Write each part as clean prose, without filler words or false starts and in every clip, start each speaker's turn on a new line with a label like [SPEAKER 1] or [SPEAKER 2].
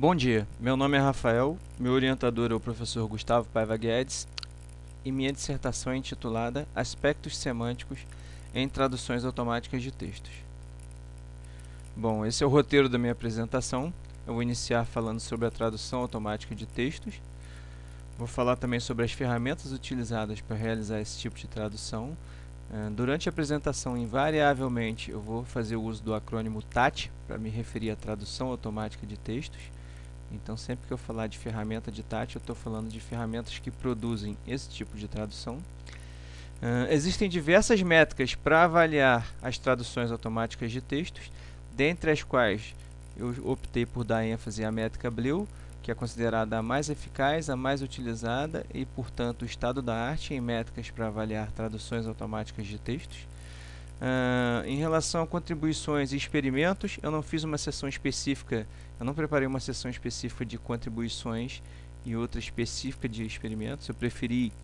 [SPEAKER 1] Bom dia, meu nome é Rafael, meu orientador é o professor Gustavo Paiva Guedes e minha dissertação é intitulada Aspectos Semânticos em Traduções Automáticas de Textos. Bom, esse é o roteiro da minha apresentação. Eu vou iniciar falando sobre a tradução automática de textos. Vou falar também sobre as ferramentas utilizadas para realizar esse tipo de tradução. Durante a apresentação, invariavelmente, eu vou fazer o uso do acrônimo TAT para me referir à tradução automática de textos. Então, sempre que eu falar de ferramenta de TAT, eu estou falando de ferramentas que produzem esse tipo de tradução. Existem diversas métricas para avaliar as traduções automáticas de textos, dentre as quais eu optei por dar ênfase à métrica Bleu, que é considerada a mais eficaz, a mais utilizada e, portanto, o estado da arte em métricas para avaliar traduções automáticas de textos. Em relação a contribuições e experimentos, eu não fiz uma sessão específica, eu não preparei uma sessão específica de contribuições e outra específica de experimentos. Eu preferi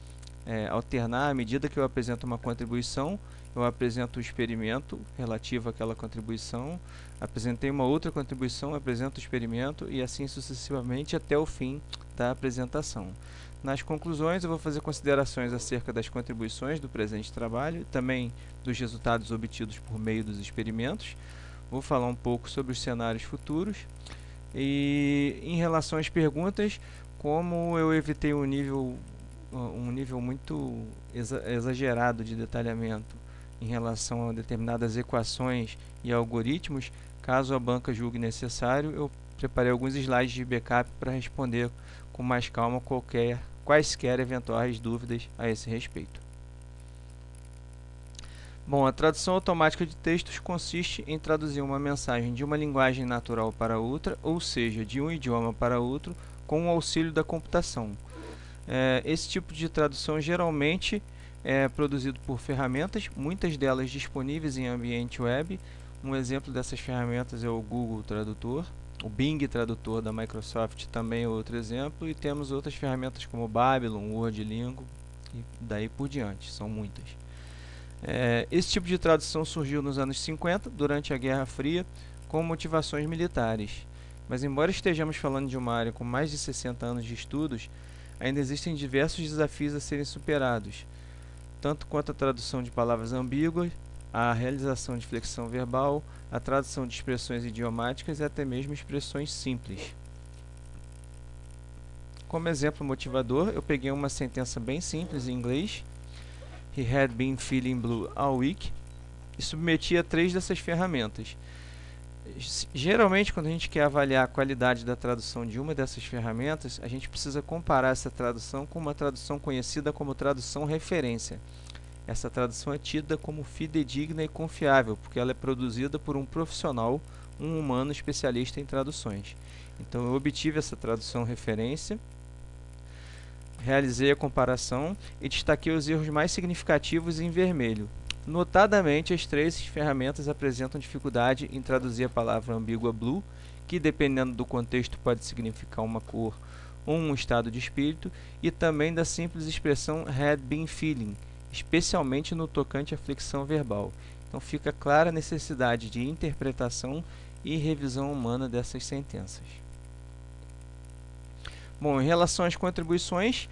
[SPEAKER 1] alternar. À medida que eu apresento uma contribuição, eu apresento o experimento relativo àquela contribuição, apresentei uma outra contribuição, apresento o experimento e assim sucessivamente até o fim da apresentação. Nas conclusões, eu vou fazer considerações acerca das contribuições do presente trabalho, também dos resultados obtidos por meio dos experimentos. Vou falar um pouco sobre os cenários futuros. E em relação às perguntas, como eu evitei um nível muito exagerado de detalhamento em relação a determinadas equações e algoritmos, caso a banca julgue necessário, eu preparei alguns slides de backup para responder com mais calma quaisquer eventuais dúvidas a esse respeito. Bom, a tradução automática de textos consiste em traduzir uma mensagem de uma linguagem natural para outra, ou seja, de um idioma para outro, com o auxílio da computação. Esse tipo de tradução geralmente é produzido por ferramentas, muitas delas disponíveis em ambiente web. Um exemplo dessas ferramentas é o Google Tradutor, o Bing Tradutor da Microsoft também é outro exemplo, e temos outras ferramentas como o Babylon, Wordlingo e daí por diante, são muitas. Esse tipo de tradução surgiu nos anos 50, durante a Guerra Fria, com motivações militares. Mas embora estejamos falando de uma área com mais de 60 anos de estudos, ainda existem diversos desafios a serem superados, tanto quanto a tradução de palavras ambíguas, a realização de flexão verbal, a tradução de expressões idiomáticas e até mesmo expressões simples. Como exemplo motivador, eu peguei uma sentença bem simples em inglês, He had been feeling blue all week, e submeti a 3 dessas ferramentas. Geralmente, quando a gente quer avaliar a qualidade da tradução de uma dessas ferramentas, a gente precisa comparar essa tradução com uma tradução conhecida como tradução referência. Essa tradução é tida como fidedigna e confiável, porque ela é produzida por um profissional, um humano especialista em traduções. Então, eu obtive essa tradução referência, realizei a comparação e destaquei os erros mais significativos em vermelho. Notadamente, as 3 ferramentas apresentam dificuldade em traduzir a palavra ambígua blue, que dependendo do contexto pode significar uma cor ou um estado de espírito, e também da simples expressão had been feeling, especialmente no tocante à flexão verbal. Então fica clara a necessidade de interpretação e revisão humana dessas sentenças. Bom, em relação às contribuições,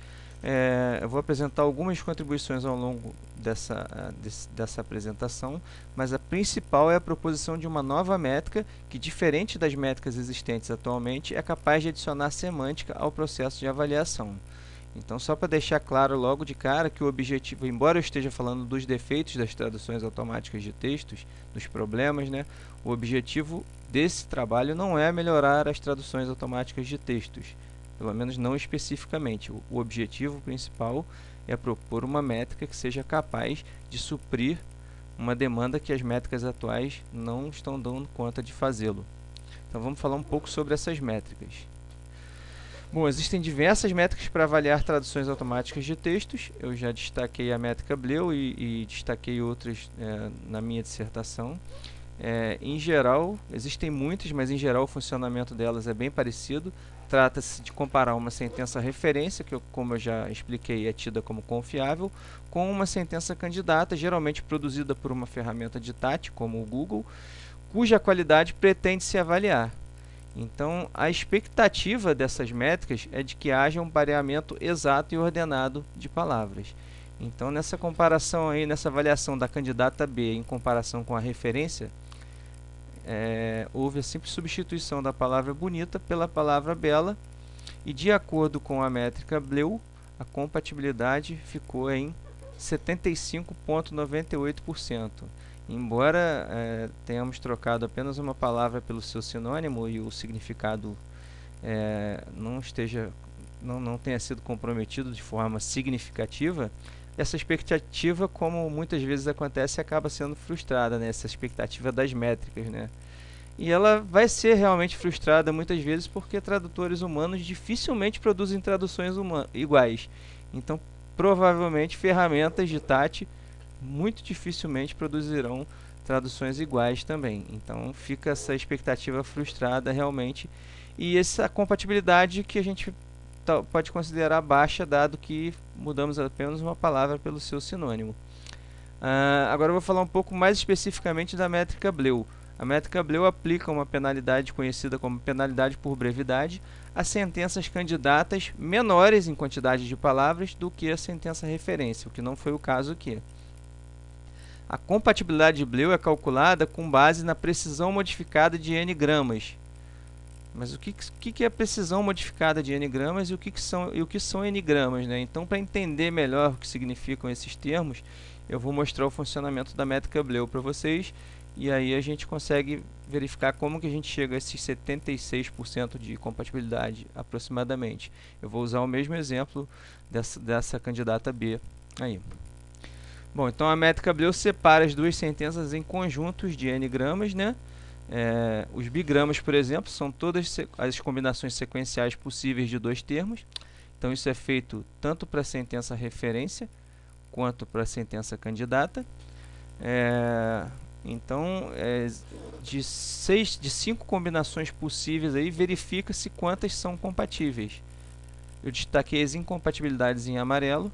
[SPEAKER 1] eu vou apresentar algumas contribuições ao longo dessa apresentação, mas a principal é a proposição de uma nova métrica que, diferente das métricas existentes atualmente, é capaz de adicionar semântica ao processo de avaliação. Então, só para deixar claro logo de cara que o objetivo, embora eu esteja falando dos defeitos das traduções automáticas de textos, dos problemas, o objetivo desse trabalho não é melhorar as traduções automáticas de textos, pelo menos não especificamente. O objetivo principal é propor uma métrica que seja capaz de suprir uma demanda que as métricas atuais não estão dando conta de fazê-lo. Então vamos falar um pouco sobre essas métricas. Bom, existem diversas métricas para avaliar traduções automáticas de textos. Eu já destaquei a métrica Bleu e destaquei outras na minha dissertação. Em geral, existem muitas, mas em geral o funcionamento delas é bem parecido. Trata-se de comparar uma sentença referência, que, como eu já expliquei, é tida como confiável, com uma sentença candidata, geralmente produzida por uma ferramenta de TAT, como o Google, cuja qualidade pretende-se avaliar. Então, a expectativa dessas métricas é de que haja um pareamento exato e ordenado de palavras. Então, nessa comparação aí, nessa avaliação da candidata B em comparação com a referência, houve a simples substituição da palavra bonita pela palavra bela, e de acordo com a métrica Bleu, a compatibilidade ficou em 75,98%. Embora tenhamos trocado apenas uma palavra pelo seu sinônimo e o significado não tenha sido comprometido de forma significativa, essa expectativa, como muitas vezes acontece, acaba sendo frustrada, né? Essa expectativa das métricas, né? E ela vai ser realmente frustrada muitas vezes porque tradutores humanos dificilmente produzem traduções iguais. Então, provavelmente, ferramentas de TAT muito dificilmente produzirão traduções iguais também. Então, fica essa expectativa frustrada realmente. E essa compatibilidade que a gente pode considerar baixa, dado que mudamos apenas uma palavra pelo seu sinônimo. Agora eu vou falar um pouco mais especificamente da métrica Bleu. A métrica Bleu aplica uma penalidade conhecida como penalidade por brevidade a sentenças candidatas menores em quantidade de palavras do que a sentença referência, o que não foi o caso aqui. A compatibilidade de Bleu é calculada com base na precisão modificada de n-gramas. Mas o que é a precisão modificada de n-gramas e o que são n-gramas, né? Então, para entender melhor o que significam esses termos, eu vou mostrar o funcionamento da métrica Bleu para vocês, e aí a gente consegue verificar como que a gente chega a esses 76% de compatibilidade aproximadamente. Eu vou usar o mesmo exemplo dessa candidata B aí. Bom, então a métrica Bleu separa as duas sentenças em conjuntos de n-gramas, né? Os bigramas, por exemplo, são todas as combinações sequenciais possíveis de dois termos. Então isso é feito tanto para a sentença referência quanto para a sentença candidata. Então, de 5 combinações possíveis, aí verifica-se quantas são compatíveis. Eu destaquei as incompatibilidades em amarelo.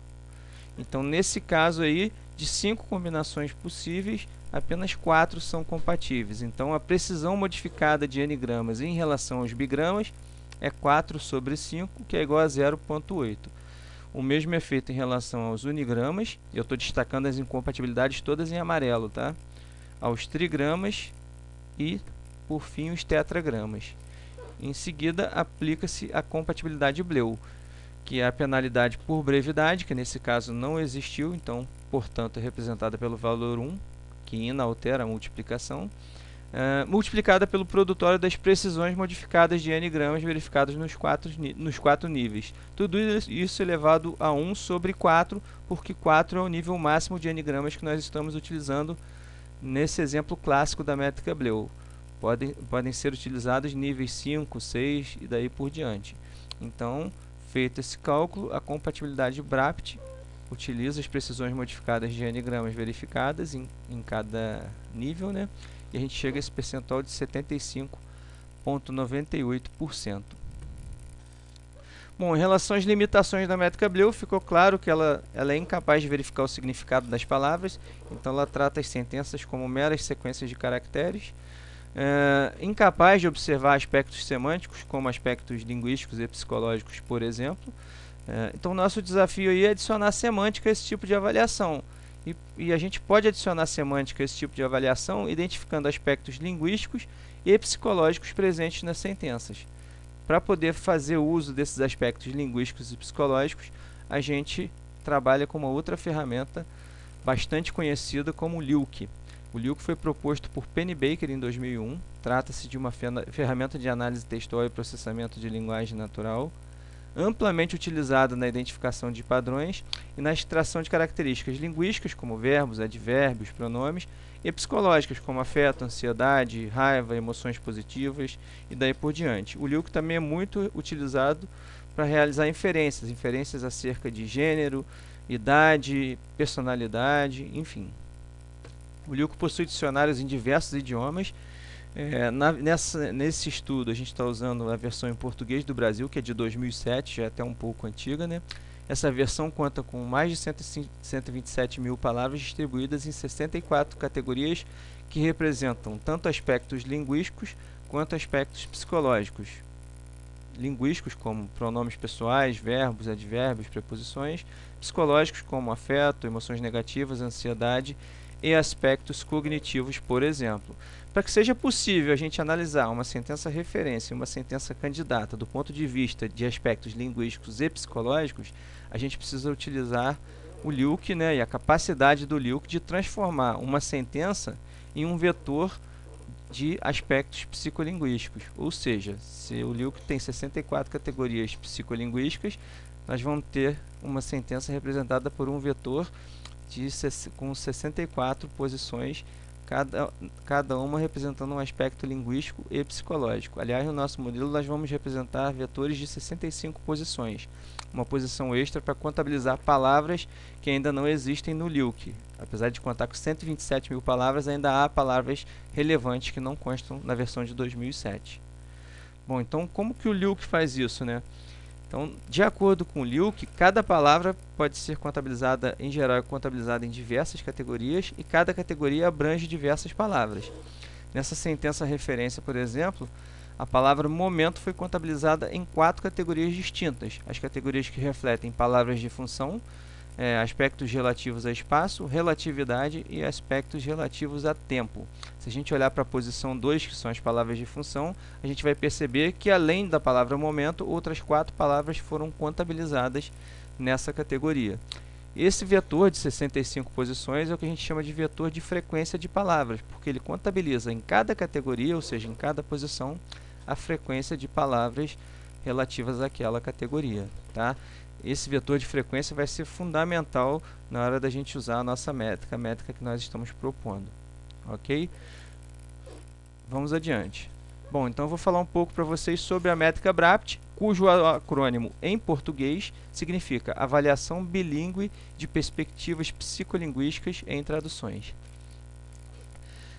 [SPEAKER 1] Então, nesse caso aí, de 5 combinações possíveis, apenas 4 são compatíveis. Então, a precisão modificada de n-gramas em relação aos bigramas é 4 sobre 5, que é igual a 0,8. O mesmo é feito em relação aos unigramas. Eu estou destacando as incompatibilidades todas em amarelo, tá? Aos trigramas e, por fim, os tetragramas. Em seguida, aplica-se a compatibilidade Bleu, que é a penalidade por brevidade, que nesse caso não existiu, então, portanto, é representada pelo valor 1, que inaltera a multiplicação, multiplicada pelo produtório das precisões modificadas de n-gramas verificadas nos quatro níveis. Tudo isso elevado a 1 sobre 4, porque 4 é o nível máximo de n-gramas que nós estamos utilizando nesse exemplo clássico da métrica Bleu. Podem ser utilizados níveis 5, 6 e daí por diante. Então, feito esse cálculo, a compatibilidade BRAPT utiliza as precisões modificadas de n-gramas verificadas em cada nível, né? E a gente chega a esse percentual de 75,98%. Bom, em relação às limitações da métrica Bleu, ficou claro que ela é incapaz de verificar o significado das palavras, então ela trata as sentenças como meras sequências de caracteres, incapaz de observar aspectos semânticos, como aspectos linguísticos e psicológicos, por exemplo. Então, nosso desafio aí é adicionar semântica a esse tipo de avaliação. E a gente pode adicionar semântica a esse tipo de avaliação identificando aspectos linguísticos e psicológicos presentes nas sentenças. Para poder fazer uso desses aspectos linguísticos e psicológicos, a gente trabalha com uma outra ferramenta bastante conhecida como o LILC. O LILC foi proposto por Pennebaker em 2001. Trata-se de uma ferramenta de análise textual e processamento de linguagem natural, amplamente utilizada na identificação de padrões e na extração de características linguísticas, como verbos, advérbios, pronomes, e psicológicas, como afeto, ansiedade, raiva, emoções positivas e daí por diante. O LILC também é muito utilizado para realizar inferências acerca de gênero, idade, personalidade, enfim. O LILC possui dicionários em diversos idiomas. Nesse estudo a gente está usando a versão em português do Brasil, que é de 2007, já é até um pouco antiga, né? Essa versão conta com mais de 127 mil palavras distribuídas em 64 categorias que representam tanto aspectos linguísticos enquanto aspectos psicológicos, linguísticos, como pronomes pessoais, verbos, advérbios, preposições, psicológicos, como afeto, emoções negativas, ansiedade, e aspectos cognitivos, por exemplo. Para que seja possível a gente analisar uma sentença referência e uma sentença candidata do ponto de vista de aspectos linguísticos e psicológicos, a gente precisa utilizar o LIUC, né, e a capacidade do LIUC de transformar uma sentença em um vetor de aspectos psicolinguísticos. Ou seja, se o LIUC tem 64 categorias psicolinguísticas, nós vamos ter uma sentença representada por um vetor com 64 posições, cada uma representando um aspecto linguístico e psicológico. Aliás, no nosso modelo nós vamos representar vetores de 65 posições, uma posição extra para contabilizar palavras que ainda não existem no LIUC. Apesar de contar com 127 mil palavras, ainda há palavras relevantes que não constam na versão de 2007. Bom, então como que o LIUC faz isso, né? Então, de acordo com o LIUC, cada palavra pode ser contabilizada, em geral, é contabilizada em diversas categorias e cada categoria abrange diversas palavras. Nessa sentença referência, por exemplo, a palavra momento foi contabilizada em 4 categorias distintas. As categorias que refletem palavras de função, aspectos relativos a espaço, relatividade e aspectos relativos a tempo. Se a gente olhar para a posição 2, que são as palavras de função, a gente vai perceber que além da palavra momento, outras 4 palavras foram contabilizadas nessa categoria. Esse vetor de 65 posições é o que a gente chama de vetor de frequência de palavras, porque ele contabiliza em cada categoria, ou seja, em cada posição, a frequência de palavras relativas àquela categoria, tá? Esse vetor de frequência vai ser fundamental na hora da gente usar a nossa métrica, a métrica que nós estamos propondo. Ok? Vamos adiante. Bom, então eu vou falar um pouco para vocês sobre a métrica BRAPT, cujo acrônimo em português significa Avaliação Bilíngue de Perspectivas Psicolinguísticas em Traduções.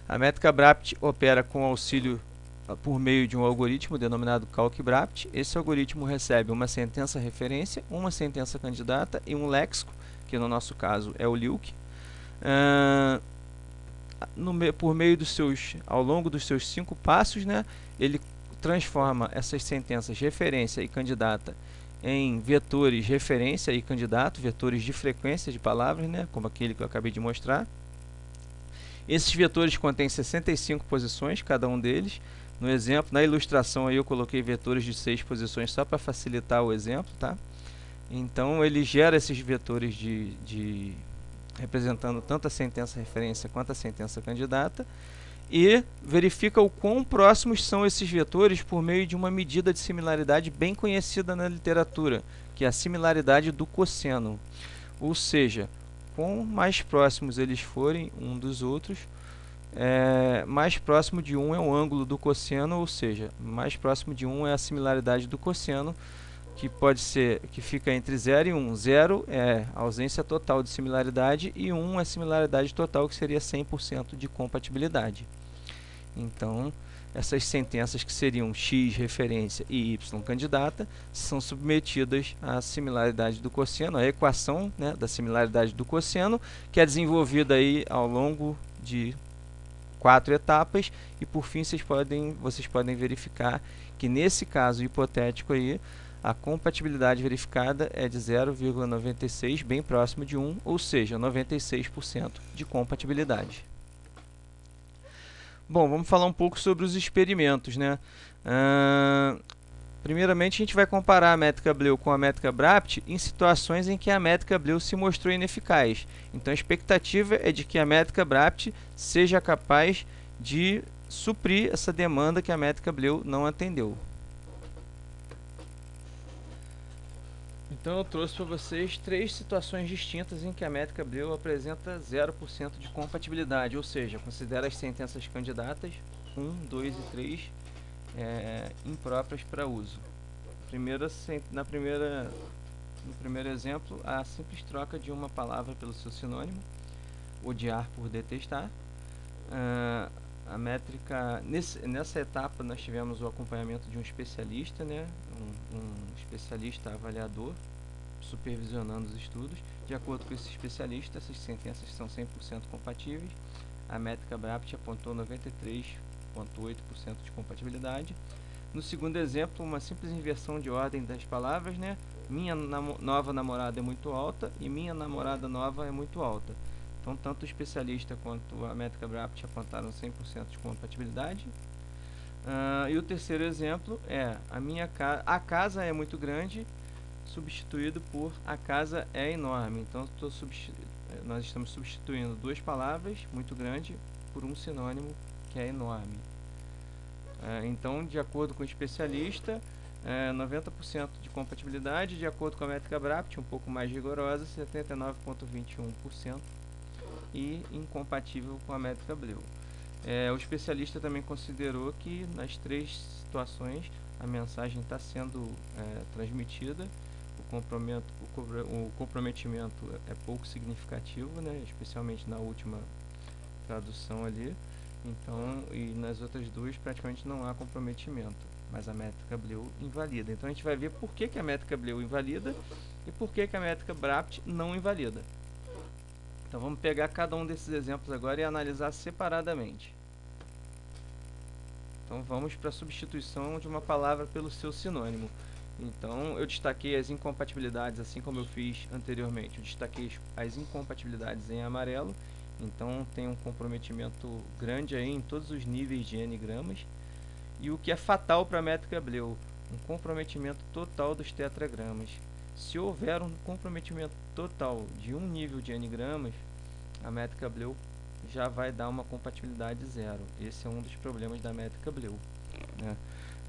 [SPEAKER 1] A métrica BRAPT opera com auxílio por meio de um algoritmo denominado Calc-BRAPT. Esse algoritmo recebe uma sentença referência, uma sentença candidata e um léxico, que no nosso caso é o LIUC. Por meio ao longo dos seus 5 passos, né, ele transforma essas sentenças referência e candidata em vetores referência e candidato, vetores de frequência de palavras, né, como aquele que eu acabei de mostrar. Esses vetores contêm 65 posições, cada um deles. No exemplo, na ilustração aí eu coloquei vetores de 6 posições só para facilitar o exemplo, tá? Então ele gera esses vetores representando tanto a sentença referência quanto a sentença candidata e verifica o quão próximos são esses vetores por meio de uma medida de similaridade bem conhecida na literatura, que é a similaridade do cosseno. Ou seja, quanto mais próximos eles forem um dos outros, mais próximo de um é o ângulo do cosseno, ou seja, mais próximo de um é a similaridade do cosseno, que fica entre 0 e 1. 0 é a ausência total de similaridade e 1 é a similaridade total, que seria 100% de compatibilidade. Então, essas sentenças que seriam x referência e y candidata são submetidas à similaridade do cosseno, a equação, né, da similaridade do cosseno, que é desenvolvida aí ao longo de 4 etapas, e por fim vocês podem verificar que nesse caso hipotético aí, a compatibilidade verificada é de 0,96, bem próximo de 1, ou seja, 96% de compatibilidade. Bom, vamos falar um pouco sobre os experimentos, né? Primeiramente, a gente vai comparar a métrica Bleu com a métrica BRAPT em situações em que a métrica Bleu se mostrou ineficaz. Então, a expectativa é de que a métrica BRAPT seja capaz de suprir essa demanda que a métrica Bleu não atendeu. Então, eu trouxe para vocês 3 situações distintas em que a métrica Bleu apresenta 0% de compatibilidade, ou seja, considera as sentenças candidatas 1, 2 e 3 impróprias para uso. No primeiro exemplo, a simples troca de uma palavra pelo seu sinônimo, odiar por detestar. A métrica, nessa etapa nós tivemos o acompanhamento de um especialista, né, um especialista avaliador, supervisionando os estudos. De acordo com esse especialista, essas sentenças são 100% compatíveis. A métrica BRAPT apontou 93 93,8% de compatibilidade. No segundo exemplo, uma simples inversão de ordem das palavras, né? Minha nova namorada é muito alta e minha namorada nova é muito alta. Então, tanto o especialista quanto a métrica BRAPT apontaram 100% de compatibilidade. E o terceiro exemplo é a casa é muito grande, substituído por a casa é enorme. Então, nós estamos substituindo duas palavras, muito grande, por um sinônimo que é enorme. Então, de acordo com o especialista, 90% de compatibilidade, de acordo com a métrica BRAPT, um pouco mais rigorosa, 79,21%, e incompatível com a métrica Bleu. O especialista também considerou que nas três situações a mensagem está sendo transmitida, o comprometimento é pouco significativo, né, especialmente na última tradução ali. Então, e nas outras duas praticamente não há comprometimento, mas a métrica Bleu invalida. Então a gente vai ver por que a métrica Bleu invalida e por que a métrica BRAPT não invalida. Então vamos pegar cada um desses exemplos agora e analisar separadamente. Então vamos para a substituição de uma palavra pelo seu sinônimo. Então eu destaquei as incompatibilidades, assim como eu fiz anteriormente. Eu destaquei as incompatibilidades em amarelo. Então tem um comprometimento grande aí em todos os níveis de n-gramas. E o que é fatal para a métrica Bleu, um comprometimento total dos tetragramas. Se houver um comprometimento total de um nível de n-gramas, a métrica Bleu já vai dar uma compatibilidade zero. Esse é um dos problemas da métrica Bleu, né?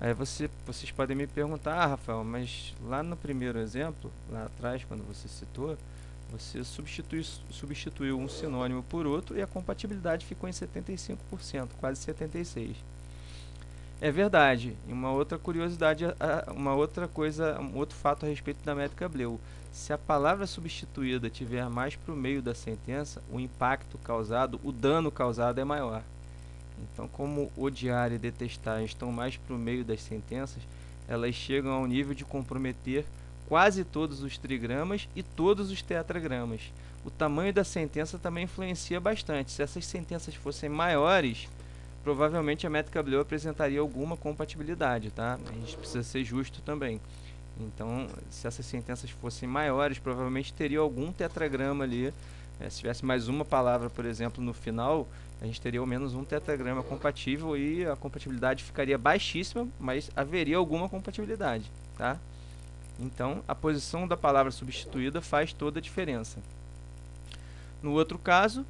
[SPEAKER 1] Aí vocês podem me perguntar, Rafael, mas lá no primeiro exemplo, lá atrás, quando você citou, você substituiu um sinônimo por outro e a compatibilidade ficou em 75%, quase 76%. É verdade. E uma outra curiosidade, um outro fato a respeito da métrica Bleu. Se a palavra substituída tiver mais para o meio da sentença, o impacto causado, o dano causado é maior. Então, como odiar e detestar estão mais para o meio das sentenças, elas chegam ao nível de comprometer quase todos os trigramas e todos os tetragramas. O tamanho da sentença também influencia bastante. Se essas sentenças fossem maiores, provavelmente a métrica Bleu apresentaria alguma compatibilidade, tá? A gente precisa ser justo também. Então, se essas sentenças fossem maiores, provavelmente teria algum tetragrama ali. Se tivesse mais uma palavra, por exemplo, no final, a gente teria ao menos um tetragrama compatível e a compatibilidade ficaria baixíssima, mas haveria alguma compatibilidade, tá? Então, a posição da palavra substituída faz toda a diferença. No outro caso,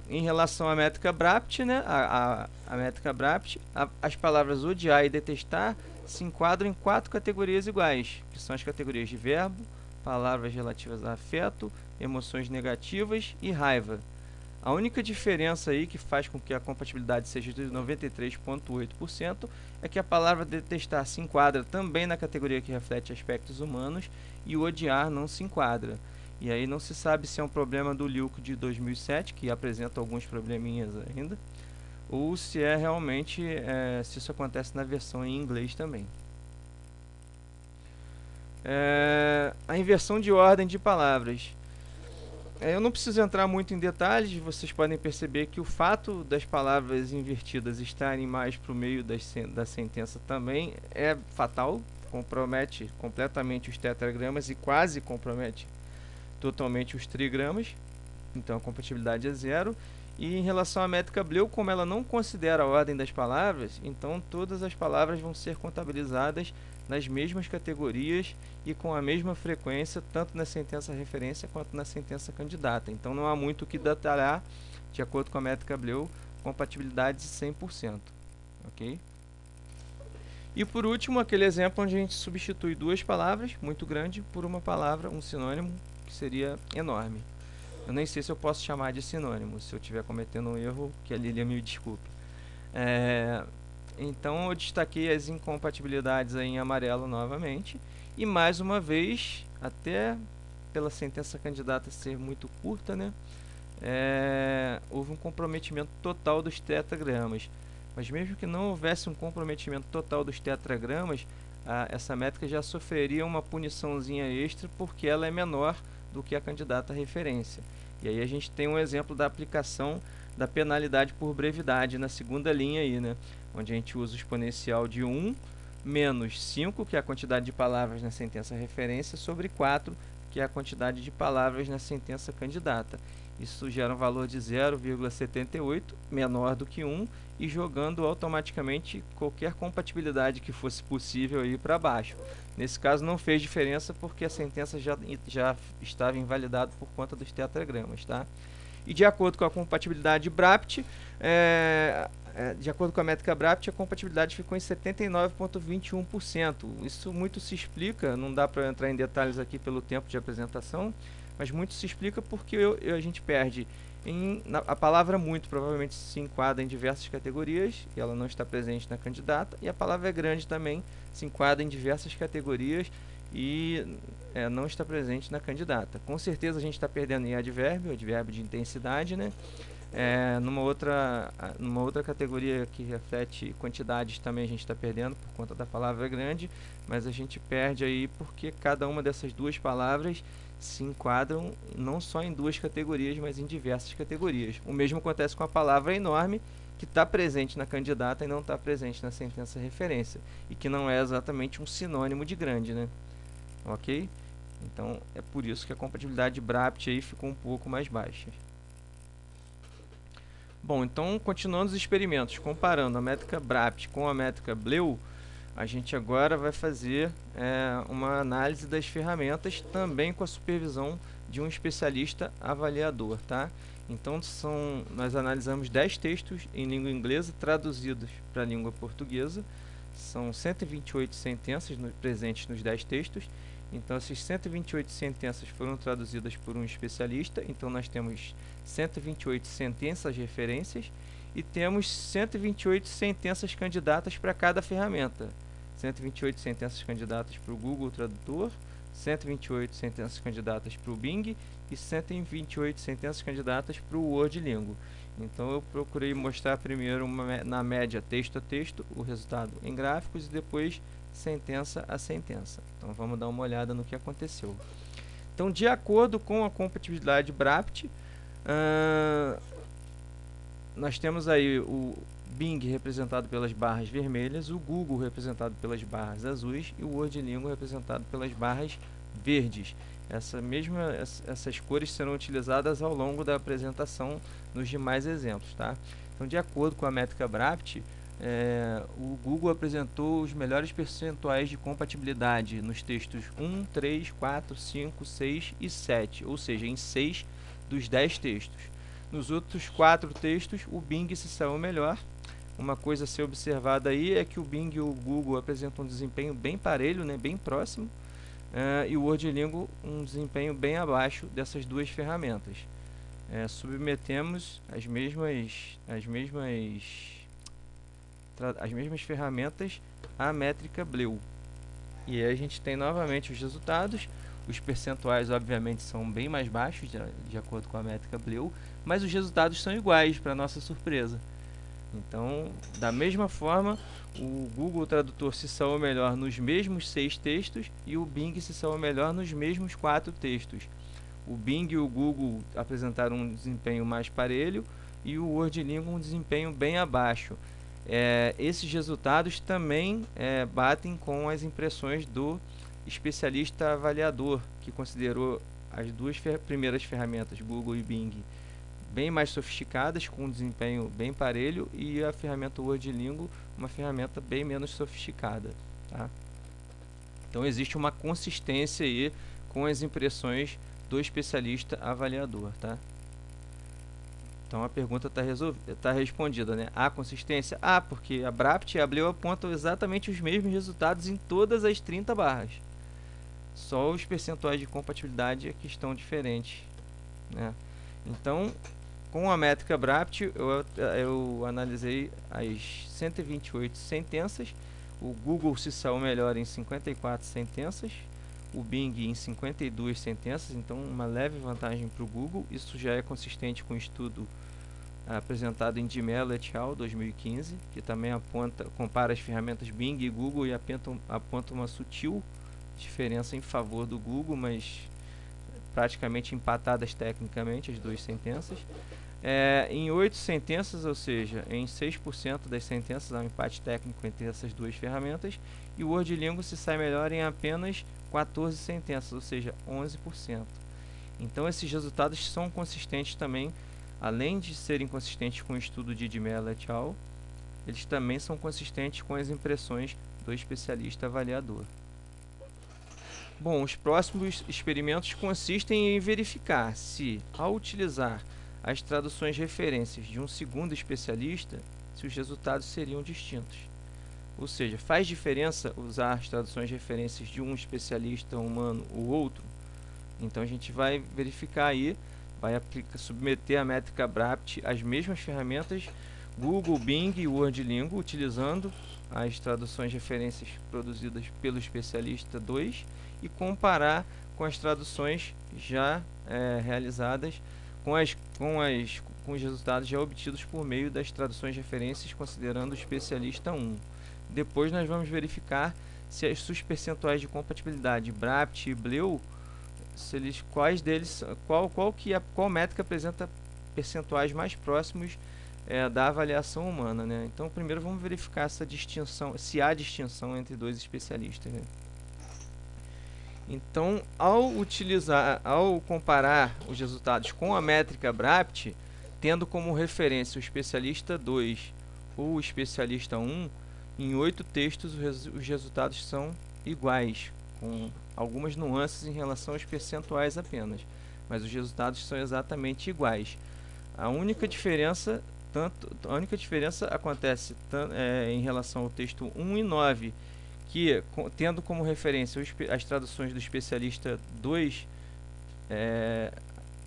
[SPEAKER 1] em relação à métrica BRAPT, né, a métrica BRAPT, as palavras odiar e detestar se enquadram em 4 categorias iguais, que são as categorias de verbo, palavras relativas a afeto, emoções negativas e raiva. A única diferença aí que faz com que a compatibilidade seja de 93,8% é que a palavra detestar se enquadra também na categoria que reflete aspectos humanos e o odiar não se enquadra. E aí não se sabe se é um problema do Liuco de 2007, que apresenta alguns probleminhas ainda, ou se é realmente, se isso acontece na versão em inglês também. A inversão de ordem de palavras. Eu não preciso entrar muito em detalhes, vocês podem perceber que o fato das palavras invertidas estarem mais para o meio da sentença também é fatal, compromete completamente os tetragramas e quase compromete totalmente os trigramas, então a compatibilidade é zero. E em relação à métrica Bleu, como ela não considera a ordem das palavras, então todas as palavras vão ser contabilizadas nas mesmas categorias e com a mesma frequência, tanto na sentença referência quanto na sentença candidata. Então não há muito o que detalhar, de acordo com a métrica Bleu, compatibilidade de 100%. Ok? E por último, aquele exemplo onde a gente substitui duas palavras, muito grande, por uma palavra, um sinônimo, que seria enorme. Eu nem sei se eu posso chamar de sinônimo. Se eu estiver cometendo um erro, que a Lilia me desculpe. Então eu destaquei as incompatibilidades aí em amarelo novamente. E mais uma vez, até pela sentença candidata ser muito curta, né, houve um comprometimento total dos tetragramas. Mas mesmo que não houvesse um comprometimento total dos tetragramas, essa métrica já sofreria uma puniçãozinha extra porque ela é menor do que a candidata referência. E aí a gente tem um exemplo da aplicação da penalidade por brevidade na segunda linha aí, né? Onde a gente usa o exponencial de 1 menos 5, que é a quantidade de palavras na sentença referência, sobre 4, que é a quantidade de palavras na sentença candidata. Isso gera um valor de 0,78, menor do que 1, e jogando automaticamente qualquer compatibilidade que fosse possível aí para baixo. Nesse caso não fez diferença porque a sentença já estava invalidada por conta dos tetragramas, tá? E de acordo com a compatibilidade BRAPT, de acordo com a métrica BRAPT, a compatibilidade ficou em 79,21%. Isso muito se explica, não dá para entrar em detalhes aqui pelo tempo de apresentação, mas muito se explica porque a gente perde a palavra muito provavelmente se enquadra em diversas categorias e ela não está presente na candidata, e a palavra grande também se enquadra em diversas categorias e não está presente na candidata. Com certeza a gente está perdendo em advérbio de intensidade, né? Numa outra categoria que reflete quantidades também a gente está perdendo por conta da palavra grande, mas a gente perde aí porque cada uma dessas duas palavras se enquadram não só em duas categorias, mas em diversas categorias. O mesmo acontece com a palavra enorme, que está presente na candidata e não está presente na sentença referência, e que não é exatamente um sinônimo de grande, né? Ok? Então é por isso que a compatibilidade BRAPT aí ficou um pouco mais baixa. Bom, então continuando os experimentos, comparando a métrica BRAPT com a métrica BLEU, a gente agora vai fazer uma análise das ferramentas, também com a supervisão de um especialista avaliador, tá? Então nós analisamos 10 textos em língua inglesa traduzidos para a língua portuguesa. São 128 sentenças presentes nos 10 textos. Então essas 128 sentenças foram traduzidas por um especialista. Então nós temos 128 sentenças referências e temos 128 sentenças candidatas para cada ferramenta. 128 sentenças candidatas para o Google Tradutor, 128 sentenças candidatas para o Bing e 128 sentenças candidatas para o WordLingo. Então eu procurei mostrar primeiro na média texto a texto o resultado em gráficos e depois sentença a sentença. Então vamos dar uma olhada no que aconteceu. Então, de acordo com a compatibilidade BRAPT, nós temos aí o Bing representado pelas barras vermelhas, o Google representado pelas barras azuis e o WordLingo representado pelas barras verdes. Essas cores serão utilizadas ao longo da apresentação nos demais exemplos, tá? Então, de acordo com a métrica BRAPT, o Google apresentou os melhores percentuais de compatibilidade nos textos 1, 3, 4, 5, 6 e 7, ou seja, em 6 dos 10 textos. Nos outros 4 textos, o Bing se saiu melhor. Uma coisa a ser observada aí é que o Bing e o Google apresentam um desempenho bem parelho, né, bem próximo, e o WordLingo um desempenho bem abaixo dessas duas ferramentas. Submetemos as mesmas ferramentas à métrica BLEU. E aí a gente tem novamente os resultados. Os percentuais, obviamente, são bem mais baixos, de acordo com a métrica BLEU, mas os resultados são iguais, para nossa surpresa. Então, da mesma forma, o Google Tradutor se saiu melhor nos mesmos 6 textos e o Bing se saiu melhor nos mesmos 4 textos. O Bing e o Google apresentaram um desempenho mais parelho e o WordLingo um desempenho bem abaixo. Esses resultados também batem com as impressões do especialista avaliador, que considerou as duas primeiras ferramentas, Google e Bing, bem mais sofisticadas, com um desempenho bem parelho, e a ferramenta WordLingo, uma ferramenta bem menos sofisticada, tá? Então existe uma consistência aí com as impressões do especialista avaliador, tá? Então a pergunta está respondida, né? Há consistência? Porque a BRAPT e a BLEU apontam exatamente os mesmos resultados em todas as 30 barras. Só os percentuais de compatibilidade é que estão diferentes, né? Então, com a métrica BRAPT, eu analisei as 128 sentenças. O Google se saiu melhor em 54 sentenças, o Bing em 52 sentenças, então uma leve vantagem para o Google. Isso já é consistente com o estudo apresentado em de Mello et al. 2015, que também compara as ferramentas Bing e Google e aponta uma sutil diferença em favor do Google, mas praticamente empatadas tecnicamente, as duas sentenças. Em 8 sentenças, ou seja, em 6% das sentenças, há um empate técnico entre essas duas ferramentas, e o WordLingo se sai melhor em apenas 14 sentenças, ou seja, 11%. Então, esses resultados são consistentes também, além de serem consistentes com o estudo de Mello et al., eles também são consistentes com as impressões do especialista avaliador. Bom, os próximos experimentos consistem em verificar se, ao utilizar as traduções referências de um segundo especialista, se os resultados seriam distintos. Ou seja, faz diferença usar as traduções referências de um especialista humano ou outro? Então a gente vai verificar aí, vai submeter a métrica BRAPT às mesmas ferramentas Google, Bing e WordLingo, utilizando as traduções referências produzidas pelo especialista 2 e comparar com as traduções já realizadas com os resultados já obtidos por meio das traduções referências considerando o especialista 1. Depois nós vamos verificar se as suas percentuais de compatibilidade BRAPT e BLEU, qual métrica apresenta percentuais mais próximos da avaliação humana, né? Então primeiro vamos verificar essa distinção, se há distinção entre dois especialistas, né? Então, ao comparar os resultados com a métrica BRAPT, tendo como referência o especialista 2 ou o especialista 1, em 8 textos os resultados são iguais, com algumas nuances em relação aos percentuais apenas, mas os resultados são exatamente iguais. A única diferença acontece em relação ao texto 1 e 9, que, tendo como referência as traduções do especialista 2,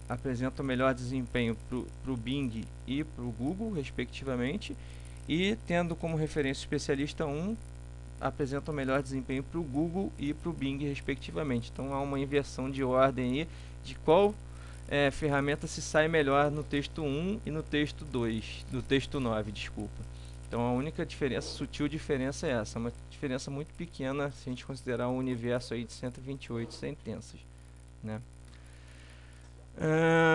[SPEAKER 1] apresentam melhor desempenho para o Bing e para o Google, respectivamente, e tendo como referência o especialista 1, apresentam melhor desempenho para o Google e para o Bing, respectivamente. Então há uma inversão de ordem aí de qual ferramenta se sai melhor no texto 1 e no texto 2, no texto 9, desculpa. Então a única diferença, sutil diferença é essa, uma diferença muito pequena se a gente considerar um universo aí de 128 sentenças, né?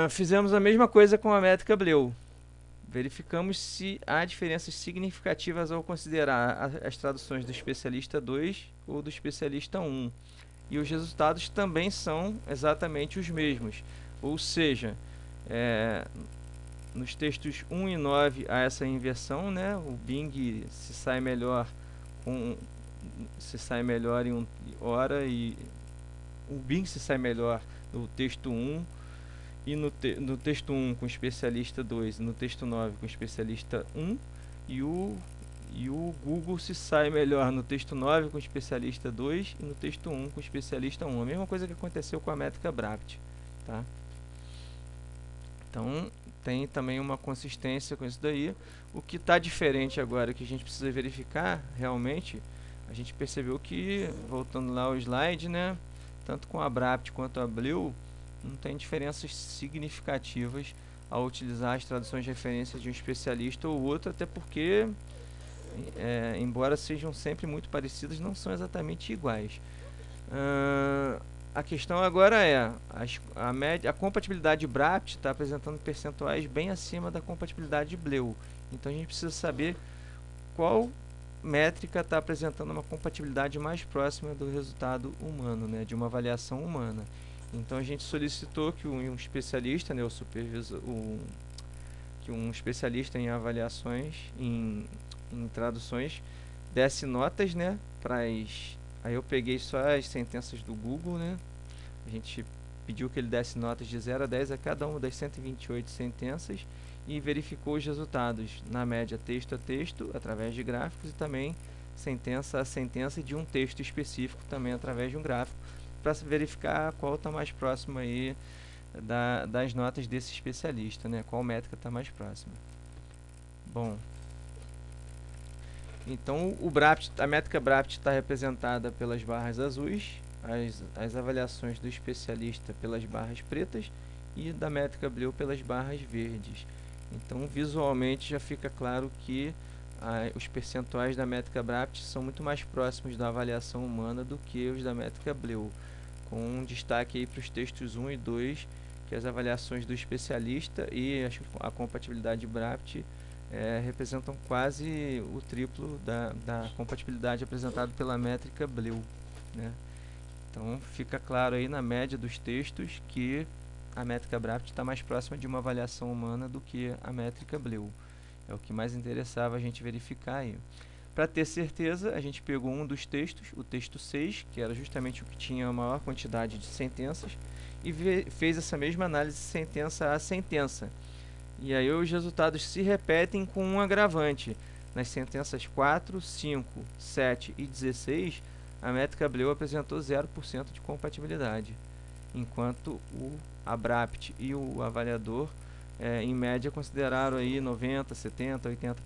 [SPEAKER 1] Fizemos a mesma coisa com a métrica BLEU. Verificamos se há diferenças significativas ao considerar as traduções do especialista 2 ou do especialista 1. E os resultados também são exatamente os mesmos. Ou seja, nos textos 1 e 9 há essa inversão, né? O Bing se sai melhor em hora, e o Bing se sai melhor no texto 1 e no texto 1 com o especialista 2 e no texto 9 com o especialista 1, e o Google se sai melhor no texto 9 com o especialista 2 e no texto 1 com o especialista 1. A mesma coisa que aconteceu com a métrica BRAPT, tá? Então tem também uma consistência com isso daí. O que está diferente agora, que a gente precisa verificar realmente, a gente percebeu que, voltando lá ao slide, né, tanto com a BRAPT quanto a BLEU, não tem diferenças significativas ao utilizar as traduções de referência de um especialista ou outro, até porque, embora sejam sempre muito parecidas, não são exatamente iguais. A questão agora é, a compatibilidade BRAPT está apresentando percentuais bem acima da compatibilidade de BLEU. Então a gente precisa saber qual métrica está apresentando uma compatibilidade mais próxima do resultado humano, né, de uma avaliação humana. Então a gente solicitou que um especialista, né, que um especialista em avaliações, em traduções, desse notas, né, aí eu peguei só as sentenças do Google, né? A gente pediu que ele desse notas de 0 a 10 a cada uma das 128 sentenças e verificou os resultados na média texto a texto, através de gráficos, e também sentença a sentença de um texto específico, também através de um gráfico, para verificar qual está mais próximo aí das notas desse especialista, né? Qual métrica está mais próxima. Bom, então a métrica BRAPT está representada pelas barras azuis, as avaliações do especialista pelas barras pretas e da métrica BLEU pelas barras verdes. Então visualmente já fica claro que os percentuais da métrica BRAPT são muito mais próximos da avaliação humana do que os da métrica BLEU. com um destaque para os textos 1 e 2, que as avaliações do especialista e a compatibilidade BRAPT representam quase o triplo da compatibilidade apresentada pela métrica Bleu, né? Então fica claro aí na média dos textos que a métrica BRAPT está mais próxima de uma avaliação humana do que a métrica Bleu. É o que mais interessava a gente verificar aí. Para ter certeza, a gente pegou um dos textos, o texto 6, que era justamente o que tinha a maior quantidade de sentenças, e fez essa mesma análise sentença a sentença. E aí os resultados se repetem com um agravante. Nas sentenças 4, 5, 7 e 16, a métrica Bleu apresentou 0% de compatibilidade, enquanto a BRAPT e o avaliador, em média, consideraram aí 90%, 70%,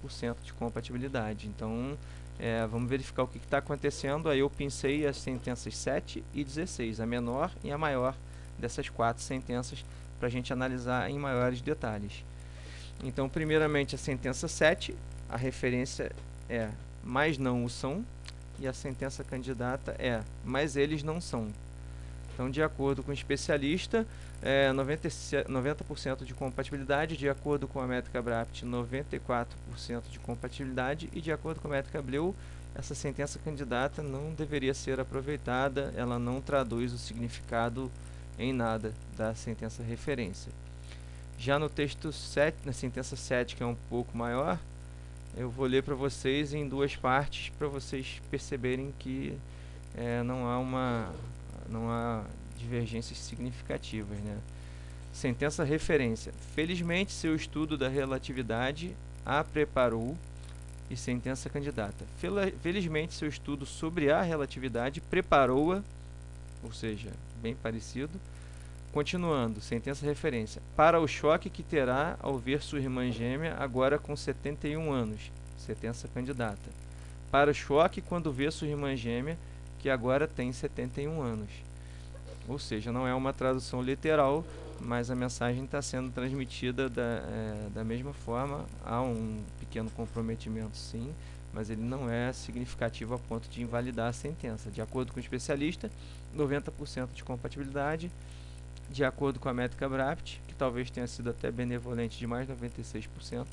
[SPEAKER 1] 80% de compatibilidade. Então, vamos verificar o que está acontecendo. Aí eu pensei as sentenças 7 e 16, a menor e a maior dessas 4 sentenças, para a gente analisar em maiores detalhes. Então, primeiramente, a sentença 7, a referência é "mas não o são", e a sentença candidata é "mas eles não são". Então, de acordo com o especialista, 90% de compatibilidade, de acordo com a métrica BRAPT, 94% de compatibilidade, e de acordo com a métrica Bleu, essa sentença candidata não deveria ser aproveitada, ela não traduz o significado em nada da sentença referência. Já no texto 7, na sentença 7, que é um pouco maior, eu vou ler para vocês em duas partes, para vocês perceberem que não há divergências significativas, né? Sentença referência. Felizmente, seu estudo da relatividade a preparou. E sentença candidata. Felizmente, seu estudo sobre a relatividade preparou-a, ou seja, bem parecido. Continuando, sentença referência. Para o choque que terá ao ver sua irmã gêmea agora com 71 anos. Sentença candidata. Para o choque quando vê sua irmã gêmea que agora tem 71 anos. Ou seja, não é uma tradução literal, mas a mensagem está sendo transmitida da mesma forma. Há um pequeno comprometimento, sim, mas ele não é significativo a ponto de invalidar a sentença. De acordo com o especialista, 90% de compatibilidade. De acordo com a métrica BRAPT, que talvez tenha sido até benevolente demais, 96%.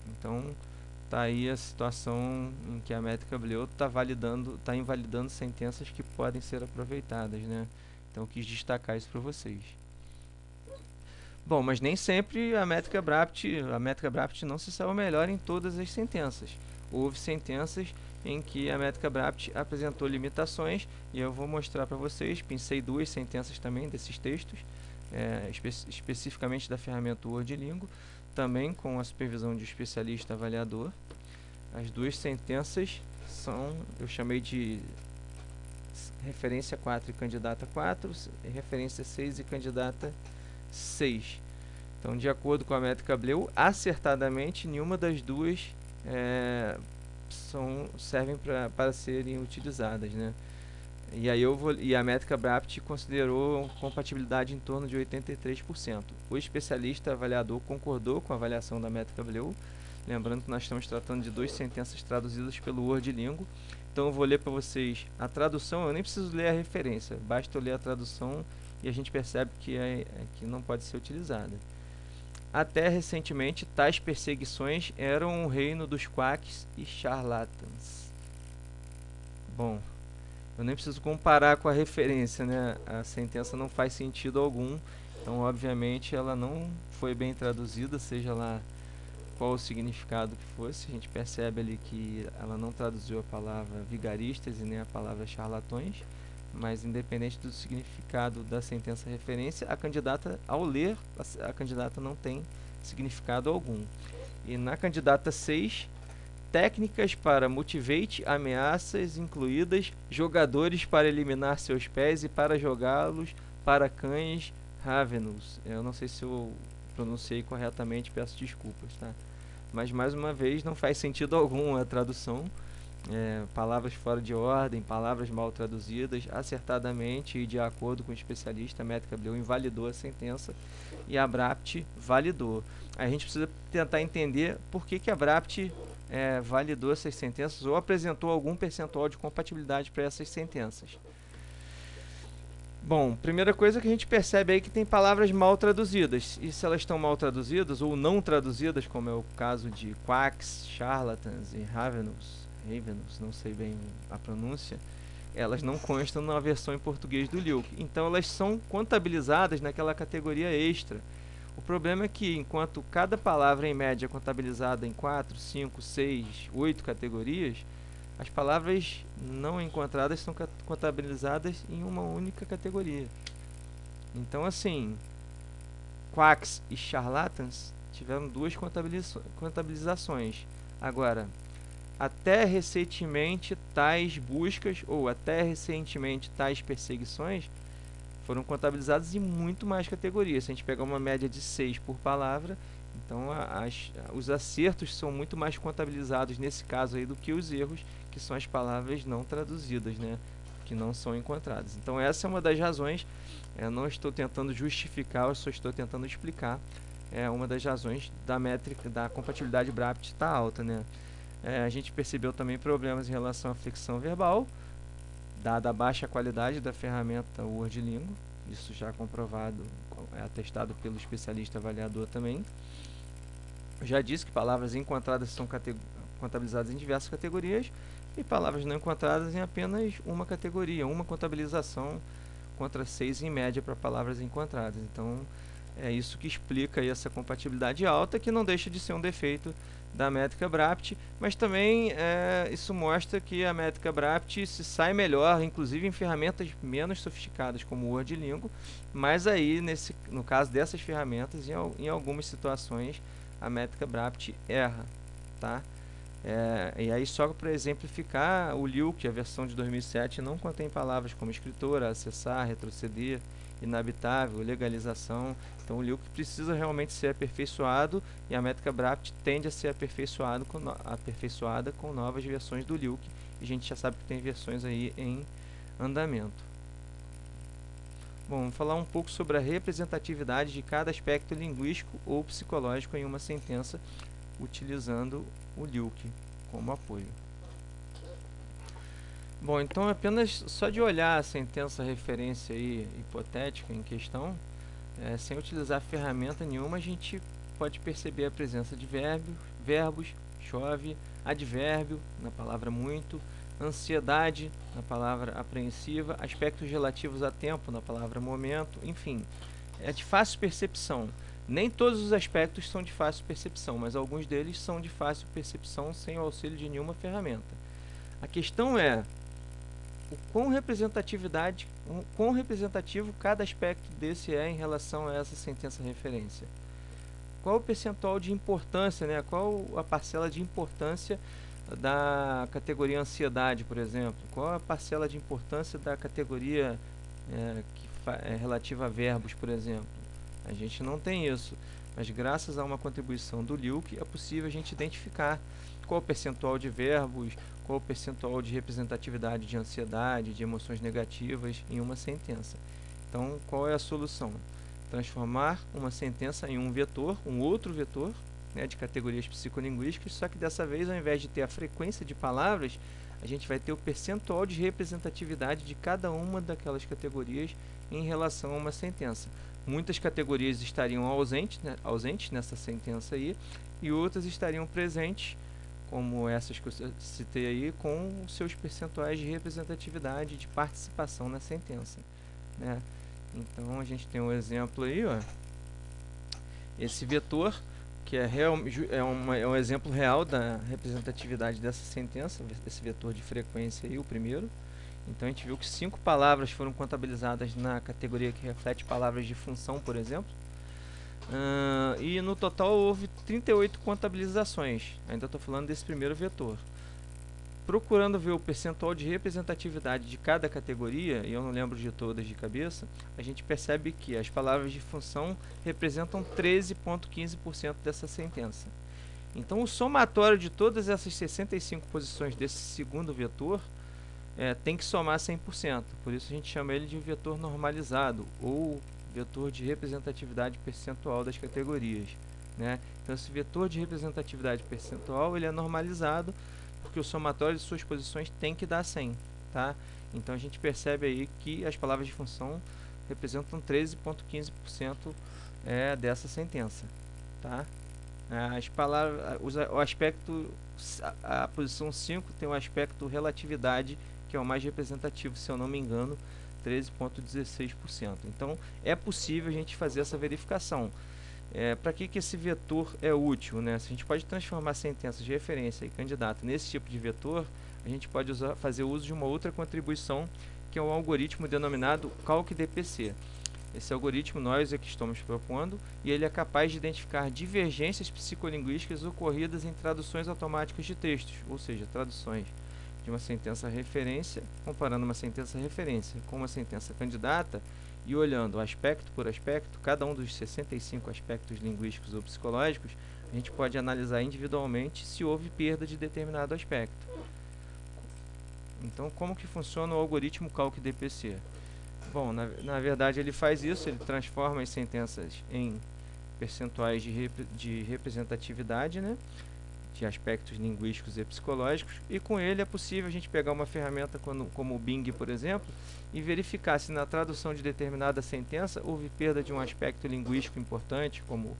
[SPEAKER 1] Então, está aí a situação em que a métrica Bleu está invalidando sentenças que podem ser aproveitadas, né? Então, eu quis destacar isso para vocês. Bom, mas nem sempre a métrica BRAPT não se saiu melhor em todas as sentenças. Houve sentenças em que a métrica BRAPT apresentou limitações, e eu vou mostrar para vocês. Pensei duas sentenças também desses textos, especificamente da ferramenta WordLingo, também com a supervisão de especialista avaliador. As duas sentenças são, eu chamei de referência 4 e candidata 4, referência 6 e candidata 6. Então, de acordo com a métrica Bleu, acertadamente, nenhuma das duas servem para serem utilizadas, né? E aí a métrica BRAPT considerou compatibilidade em torno de 83%. O especialista avaliador concordou com a avaliação da métrica Bleu, lembrando que nós estamos tratando de duas sentenças traduzidas pelo WordLingo. Então eu vou ler para vocês a tradução, eu nem preciso ler a referência, basta eu ler a tradução e a gente percebe que não pode ser utilizada. Até recentemente, tais perseguições eram o reino dos quacks e charlatãs. Bom, eu nem preciso comparar com a referência, né? A sentença não faz sentido algum, então obviamente ela não foi bem traduzida, seja lá qual o significado que fosse. A gente percebe ali que ela não traduziu a palavra vigaristas e nem a palavra charlatões, mas independente do significado da sentença referência, a candidata, ao ler, a candidata não tem significado algum. E na candidata 6, técnicas para motivate, ameaças incluídas, jogadores para eliminar seus pés e para jogá-los para cães ravenous. Eu não sei se eu pronunciei corretamente, peço desculpas, tá? Mas mais uma vez não faz sentido algum a tradução. Palavras fora de ordem, palavras mal traduzidas. Acertadamente e de acordo com o especialista, a métrica Bleu invalidou a sentença e a BRAPT validou. A gente precisa tentar entender por que a BRAPT validou essas sentenças ou apresentou algum percentual de compatibilidade para essas sentenças. Bom, primeira coisa que a gente percebe aí é que tem palavras mal traduzidas. E se elas estão mal traduzidas ou não traduzidas, como é o caso de quacks, charlatans e ravenous, não sei bem a pronúncia, elas não constam na versão em português do Liuc. Então elas são contabilizadas naquela categoria extra. O problema é que, enquanto cada palavra em média é contabilizada em 4, 5, 6, 8 categorias, as palavras não encontradas são contabilizadas em uma única categoria. Então, assim, quacks e charlatans tiveram duas contabilizações. Agora, até recentemente tais buscas ou até recentemente tais perseguições foram contabilizadas em muito mais categorias. Se a gente pegar uma média de 6 por palavra, então os acertos são muito mais contabilizados nesse caso aí do que os erros, que são as palavras não traduzidas, né? Que não são encontradas. Então essa é uma das razões, eu não estou tentando justificar, eu só estou tentando explicar, uma das razões da métrica, da compatibilidade BRAPT estar alta, né? A gente percebeu também problemas em relação à flexão verbal, dada a baixa qualidade da ferramenta WordLingo, isso já comprovado, atestado pelo especialista avaliador também. Eu já disse que palavras encontradas são contabilizadas em diversas categorias e palavras não encontradas em apenas uma categoria, uma contabilização contra 6 em média para palavras encontradas. Então, é isso que explica aí essa compatibilidade alta, que não deixa de ser um defeito da métrica BRAPT, mas também isso mostra que a métrica BRAPT se sai melhor, inclusive em ferramentas menos sofisticadas como o WordLingo, mas aí, no caso dessas ferramentas, em algumas situações, a métrica BRAPT erra, tá? E aí, só para exemplificar, o Liuc, a versão de 2007, não contém palavras como escritora, acessar, retroceder, inabitável, legalização. Então o Liuc precisa realmente ser aperfeiçoado e a métrica BRAPT tende a ser aperfeiçoada com novas versões do Liuc. E a gente já sabe que tem versões aí em andamento. Bom, vamos falar um pouco sobre a representatividade de cada aspecto linguístico ou psicológico em uma sentença, utilizando o Liuc como apoio. Bom, então apenas só de olhar a sentença referência aí, hipotética em questão, sem utilizar ferramenta nenhuma, a gente pode perceber a presença de verbos, chove, advérbio na palavra muito, ansiedade na palavra apreensiva, aspectos relativos a tempo na palavra momento, enfim, é de fácil percepção. Nem todos os aspectos são de fácil percepção, mas alguns deles são de fácil percepção sem o auxílio de nenhuma ferramenta. A questão é o quão representativo cada aspecto desse é em relação a essa sentença referência. Qual o percentual de importância, né? Qual a parcela de importância da categoria ansiedade, por exemplo? Qual a parcela de importância da categoria relativa a verbos, por exemplo? A gente não tem isso, mas graças a uma contribuição do Liuc é possível a gente identificar qual o percentual de verbos, qual o percentual de representatividade de ansiedade, de emoções negativas em uma sentença. Então, qual é a solução? Transformar uma sentença em um vetor, um outro vetor, né, de categorias psicolinguísticas, só que dessa vez, ao invés de ter a frequência de palavras, a gente vai ter o percentual de representatividade de cada uma daquelas categorias em relação a uma sentença. Muitas categorias estariam ausentes nessa sentença aí, e outras estariam presentes, como essas que eu citei aí, com seus percentuais de representatividade, de participação na sentença, né? Então a gente tem um exemplo aí, ó, esse vetor, que é um exemplo real da representatividade dessa sentença, esse vetor de frequência aí, o primeiro. Então a gente viu que 5 palavras foram contabilizadas na categoria que reflete palavras de função, por exemplo. E no total houve 38 contabilizações. Ainda estou falando desse primeiro vetor. Procurando ver o percentual de representatividade de cada categoria, e eu não lembro de todas de cabeça, a gente percebe que as palavras de função representam 13,15% dessa sentença. Então o somatório de todas essas 65 posições desse segundo vetor tem que somar 100%. Por isso a gente chama ele de vetor normalizado, ou vetor de representatividade percentual das categorias, né? Então esse vetor de representatividade percentual ele é normalizado porque o somatório de suas posições tem que dar 100, tá? Então a gente percebe aí que as palavras de função representam 13,15% dessa sentença, tá? As palavras, o aspecto, a posição 5 tem o aspecto relatividade, que é o mais representativo, se eu não me engano, 13,16%. Então é possível a gente fazer essa verificação. Para que esse vetor é útil, né? Se a gente pode transformar sentenças de referência e candidato nesse tipo de vetor, a gente pode fazer uso de uma outra contribuição, que é um algoritmo denominado CalcDPC. Esse algoritmo nós é que estamos propondo, e ele é capaz de identificar divergências psicolinguísticas ocorridas em traduções automáticas de textos, ou seja, traduções de uma sentença referência, comparando uma sentença referência com uma sentença candidata, e olhando aspecto por aspecto, cada um dos 65 aspectos linguísticos ou psicológicos, a gente pode analisar individualmente se houve perda de determinado aspecto. Então, como que funciona o algoritmo CalcDPC? Bom, na verdade ele faz isso, ele transforma as sentenças em percentuais de representatividade, né, de aspectos linguísticos e psicológicos, e com ele é possível a gente pegar uma ferramenta como o Bing, por exemplo, e verificar se na tradução de determinada sentença houve perda de um aspecto linguístico importante, como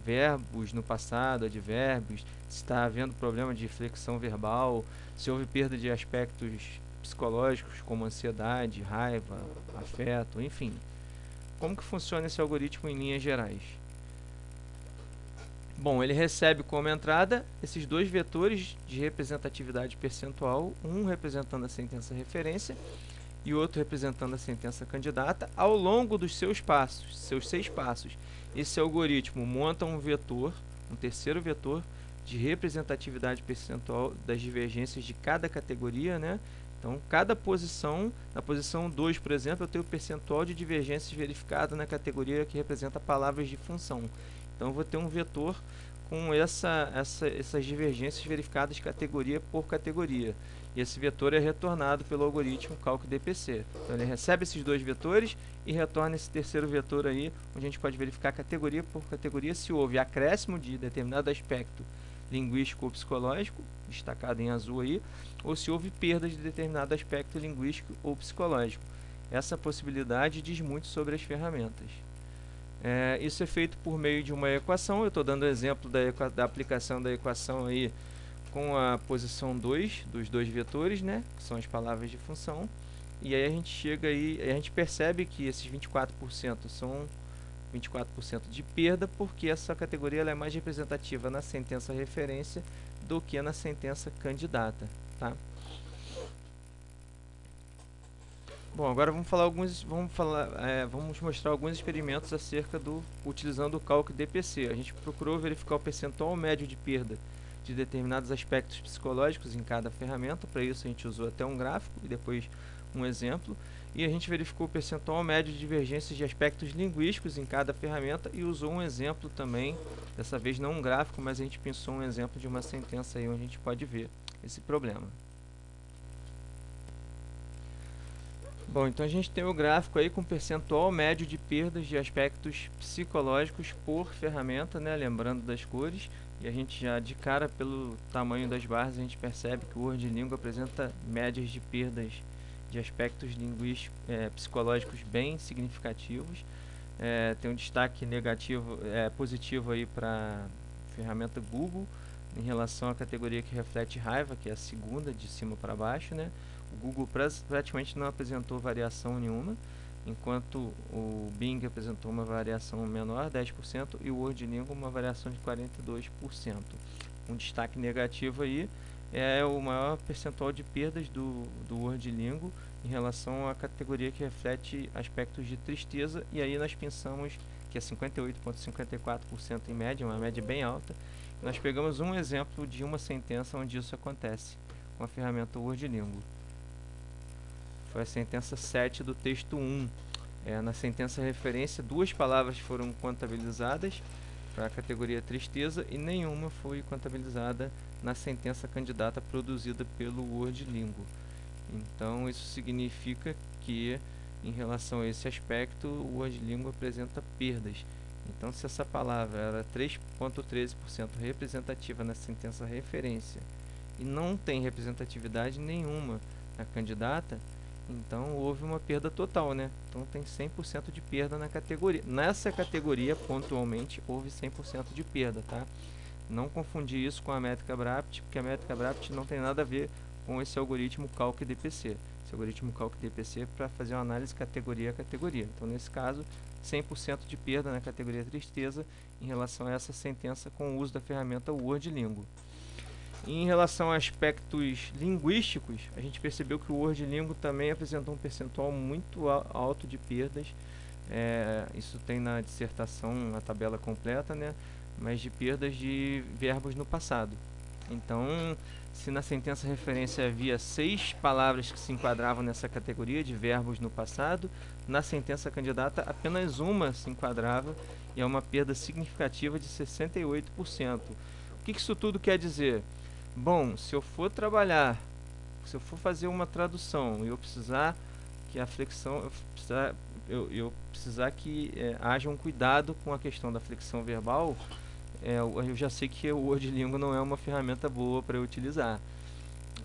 [SPEAKER 1] verbos no passado, advérbios, se está havendo problema de flexão verbal, se houve perda de aspectos psicológicos como ansiedade, raiva, afeto, enfim. Como que funciona esse algoritmo em linhas gerais? Bom, ele recebe como entrada esses dois vetores de representatividade percentual, um representando a sentença referência e outro representando a sentença candidata, ao longo dos seus passos, seus 6 passos. Esse algoritmo monta um vetor, um terceiro vetor, de representatividade percentual das divergências de cada categoria, né? Então, cada posição, na posição 2, por exemplo, eu tenho o percentual de divergências verificado na categoria que representa palavras de função. Então, eu vou ter um vetor com essas divergências verificadas categoria por categoria. E esse vetor é retornado pelo algoritmo CalcDPC. Então, ele recebe esses dois vetores e retorna esse terceiro vetor aí, onde a gente pode verificar categoria por categoria se houve acréscimo de determinado aspecto linguístico ou psicológico, destacado em azul aí, ou se houve perda de determinado aspecto linguístico ou psicológico. Essa possibilidade diz muito sobre as ferramentas. Isso é feito por meio de uma equação. Eu estou dando o exemplo da aplicação da equação aí com a posição 2 dos dois vetores, né, que são as palavras de função. E aí a gente chega aí, a gente percebe que esses 24% são 24% de perda, porque essa categoria ela é mais representativa na sentença referência do que na sentença candidata, tá? Bom, agora vamos mostrar alguns experimentos acerca utilizando o CalcDPC. A gente procurou verificar o percentual médio de perda de determinados aspectos psicológicos em cada ferramenta. Para isso a gente usou até um gráfico e depois um exemplo. E a gente verificou o percentual médio de divergências de aspectos linguísticos em cada ferramenta e usou um exemplo também, dessa vez não um gráfico, mas a gente pensou um exemplo de uma sentença aí onde a gente pode ver esse problema. Bom, então a gente tem o gráfico aí com percentual médio de perdas de aspectos psicológicos por ferramenta, né? Lembrando das cores, e a gente já de cara pelo tamanho das barras a gente percebe que o WordLingo apresenta médias de perdas de aspectos linguísticos, psicológicos bem significativos. Tem um destaque negativo, positivo aí para a ferramenta Google em relação à categoria que reflete raiva, que é a segunda de cima para baixo, né? O Google praticamente não apresentou variação nenhuma, enquanto o Bing apresentou uma variação menor, 10%, e o WordLingo uma variação de 42%. Um destaque negativo aí é o maior percentual de perdas do WordLingo em relação à categoria que reflete aspectos de tristeza, e aí nós pensamos que é 58,54% em média, uma média bem alta. Nós pegamos um exemplo de uma sentença onde isso acontece com a ferramenta WordLingo. Foi a sentença 7 do texto 1. Na sentença referência, 2 palavras foram contabilizadas para a categoria tristeza e nenhuma foi contabilizada na sentença candidata produzida pelo WordLingo. Então, isso significa que, em relação a esse aspecto, o WordLingo apresenta perdas. Então, se essa palavra era 3,13% representativa na sentença referência e não tem representatividade nenhuma na candidata,
[SPEAKER 2] Então houve uma perda total, né? Então tem 100% de perda na categoria. Nessa categoria, pontualmente, houve 100% de perda, tá? Não confundir isso com a métrica Brapt, porque a métrica Brapt não tem nada a ver com esse algoritmo Calc-DPC. Esse algoritmo Calc-DPC é para fazer uma análise categoria a categoria. Então, nesse caso, 100% de perda na categoria tristeza em relação a essa sentença com o uso da ferramenta WordLingo. Em relação a aspectos linguísticos, a gente percebeu que o WordLingo também apresentou um percentual muito alto de perdas. Isso tem na dissertação a tabela completa, né? Mas de perdas de verbos no passado. Então, se na sentença referência havia 6 palavras que se enquadravam nessa categoria de verbos no passado, na sentença candidata apenas uma se enquadrava e é uma perda significativa de 68%. O que isso tudo quer dizer? Bom, se eu for trabalhar, se eu for fazer uma tradução e eu precisar que a flexão, eu precisar que haja um cuidado com a questão da flexão verbal, eu já sei que o WordLingo não é uma ferramenta boa para eu utilizar.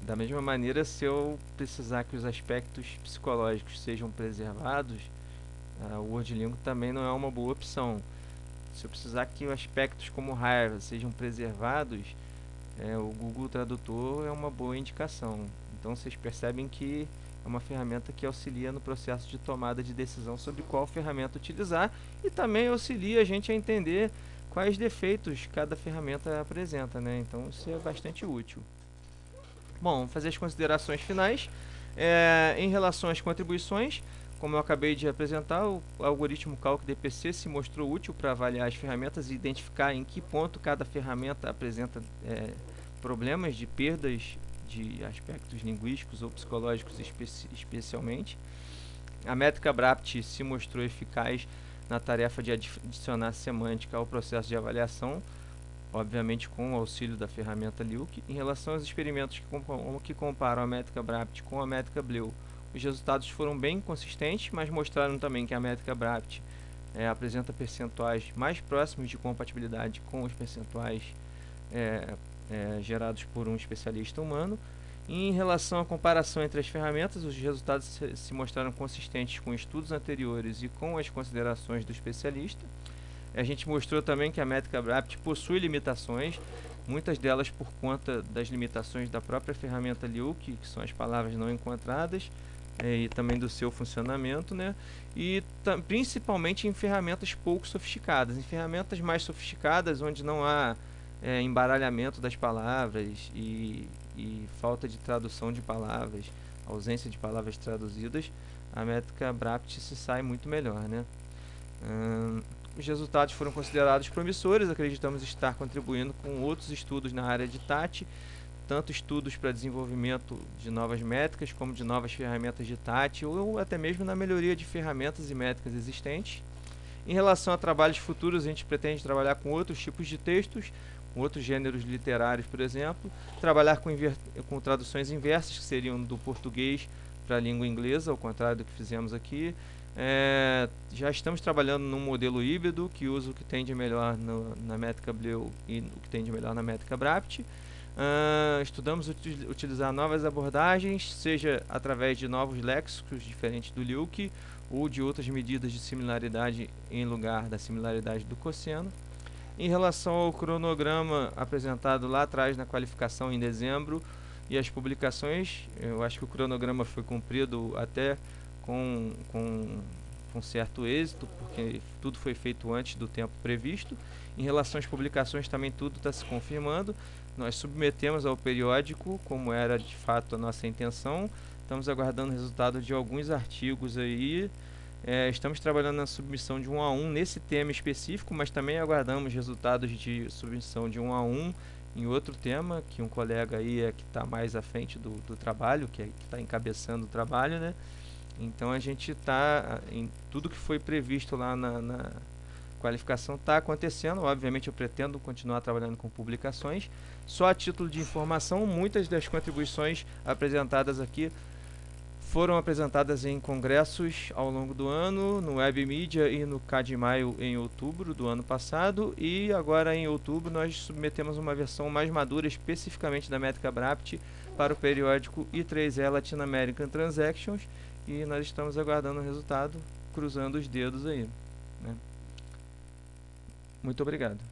[SPEAKER 2] Da mesma maneira, se eu precisar que os aspectos psicológicos sejam preservados, o WordLingo também não é uma boa opção. Se eu precisar que os aspectos como raiva sejam preservados, o Google Tradutor é uma boa indicação. Então vocês percebem que é uma ferramenta que auxilia no processo de tomada de decisão sobre qual ferramenta utilizar e também auxilia a gente a entender quais defeitos cada ferramenta apresenta, né? Então isso é bastante útil. Bom, vamos fazer as considerações finais. Em relação às contribuições, como eu acabei de apresentar, o algoritmo Calc-DPC se mostrou útil para avaliar as ferramentas e identificar em que ponto cada ferramenta apresenta problemas de perdas de aspectos linguísticos ou psicológicos especialmente. A métrica Brapt se mostrou eficaz na tarefa de adicionar semântica ao processo de avaliação, obviamente com o auxílio da ferramenta Liuc. Em relação aos experimentos que comparam a métrica Brapt com a métrica Bleu, os resultados foram bem consistentes, mas mostraram também que a métrica Brapt apresenta percentuais mais próximos de compatibilidade com os percentuais gerados por um especialista humano. E em relação à comparação entre as ferramentas, os resultados se mostraram consistentes com estudos anteriores e com as considerações do especialista. A gente mostrou também que a métrica Brapt possui limitações, muitas delas por conta das limitações da própria ferramenta Liuc, que são as palavras não encontradas, e também do seu funcionamento, né? E principalmente em ferramentas pouco sofisticadas. Em ferramentas mais sofisticadas, onde não há embaralhamento das palavras e falta de tradução de palavras, ausência de palavras traduzidas, a métrica Brapt se sai muito melhor, né? Os resultados foram considerados promissores, acreditamos estar contribuindo com outros estudos na área de TAT, tanto estudos para desenvolvimento de novas métricas, como de novas ferramentas de TAT, ou até mesmo na melhoria de ferramentas e métricas existentes. Em relação a trabalhos futuros, a gente pretende trabalhar com outros tipos de textos, com outros gêneros literários, por exemplo, trabalhar com traduções inversas, que seriam do português para a língua inglesa, ao contrário do que fizemos aqui. Já estamos trabalhando num modelo híbrido, que usa o que tem de melhor na métrica Bleu e o que tem de melhor na métrica Brapt. Estudamos utilizar novas abordagens, seja através de novos léxicos diferentes do Liuc ou de outras medidas de similaridade em lugar da similaridade do cosseno. Em relação ao cronograma apresentado lá atrás na qualificação em dezembro e as publicações, eu acho que o cronograma foi cumprido até com certo êxito, porque tudo foi feito antes do tempo previsto. Em relação às publicações também tudo está se confirmando. Nós submetemos ao periódico, como era de fato a nossa intenção. Estamos aguardando o resultado de alguns artigos aí. Estamos trabalhando na submissão de 1 a 1 nesse tema específico, mas também aguardamos resultados de submissão de 1 a 1 em outro tema, que um colega aí que está mais à frente do trabalho, que está encabeçando o trabalho, né? Então a gente está em tudo que foi previsto lá na qualificação está acontecendo. Obviamente eu pretendo continuar trabalhando com publicações. Só a título de informação, muitas das contribuições apresentadas aqui foram apresentadas em congressos ao longo do ano, no Web Media e no CAD-Maio em outubro do ano passado, e agora em outubro nós submetemos uma versão mais madura especificamente da métrica Brapt para o periódico I3E Latin American Transactions, e nós estamos aguardando o resultado, cruzando os dedos aí, né? Muito obrigado.